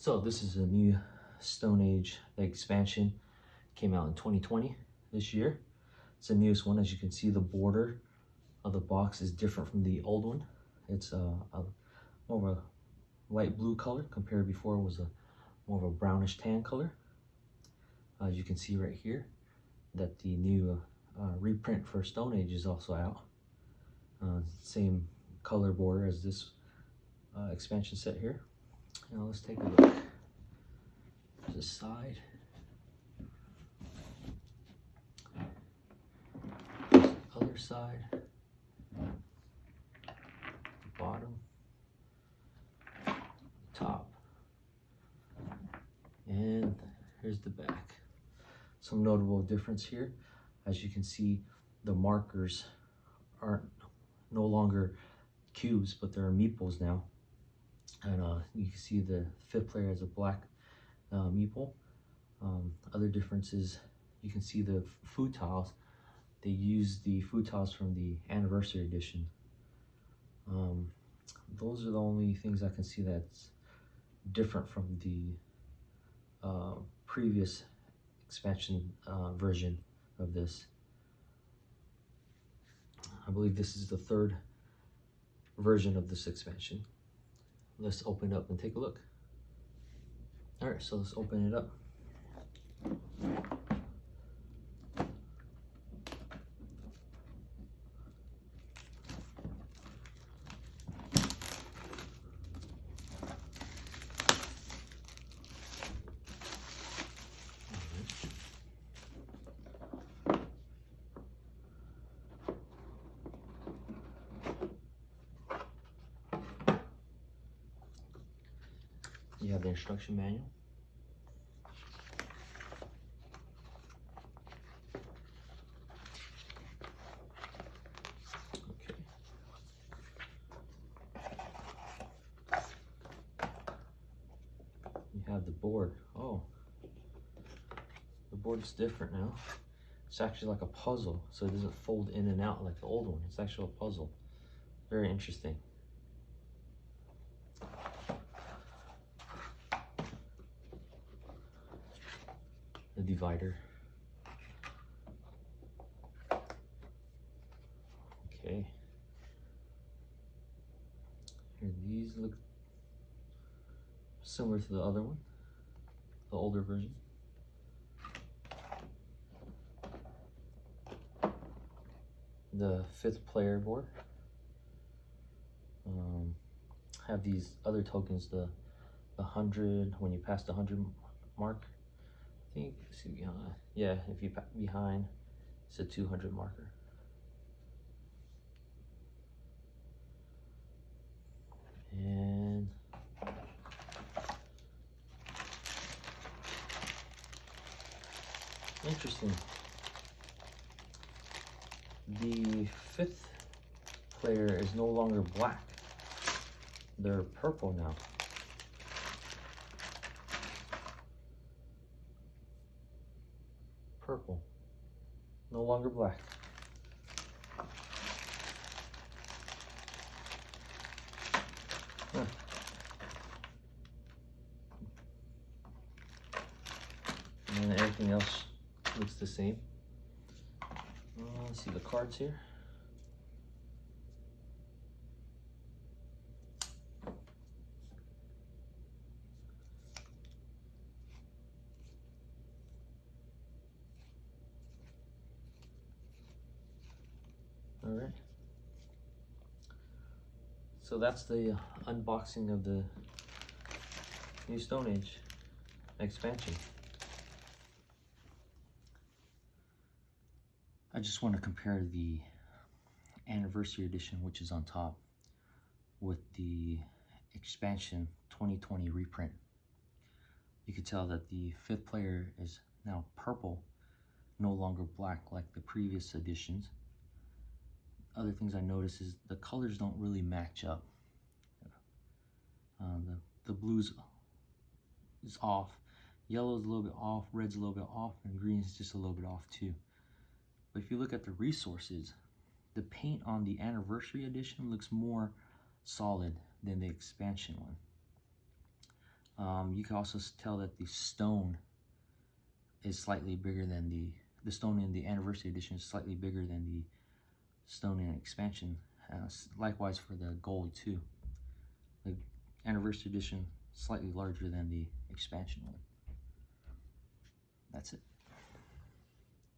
So this is a new Stone Age expansion. Came out in 2020 this year. It's the newest one. As you can see, the border of the box is different from the old one. It's more of a light blue color compared before it was more of a brownish tan color. As you can see right here that the new reprint for Stone Age is also out. Same color border as this expansion set here. Now let's take a look. There's a side. There's the other side. The bottom. The top. And here's the back. Some notable difference here. As you can see, the markers are no longer cubes, but they're meeples now. And you can see the fifth player has a black meeple. Other differences, you can see the food tiles. They use the food tiles from the anniversary edition. Those are the only things I can see that's different from the previous expansion version of this. I believe this is the third version of this expansion. Let's open it up and take a look. All right, so let's open it up. You have the instruction manual. Okay. You have the board. Oh, the board is different now. It's actually like a puzzle, so it doesn't fold in and out like the old one. It's actually a puzzle. Very interesting. The divider. Okay. Here, these look similar to the other one, the older version. The fifth player board. Have these other tokens, the 100, when you pass the 100 mark. I think, see behind, yeah, if you behind, it's a 200 marker. And interesting, the fifth player is no longer black. They're purple now. Purple, no longer black. Huh. And everything else looks the same. Let's see the cards here. All right. So that's the unboxing of the new Stone Age expansion. I just want to compare the anniversary edition, which is on top, with the expansion 2020 reprint. You can tell that the fifth player is now purple, no longer black like the previous editions. Other things I notice is the colors don't really match up. The blues is off, yellow is a little bit off, red's a little bit off, and green is just a little bit off too. But if you look at the resources, the paint on the anniversary edition looks more solid than the expansion one. You can also tell that the stone is slightly bigger than the stone in the anniversary edition is slightly bigger than the stone in expansion. Likewise for the gold too. The anniversary edition slightly larger than the expansion one. That's it.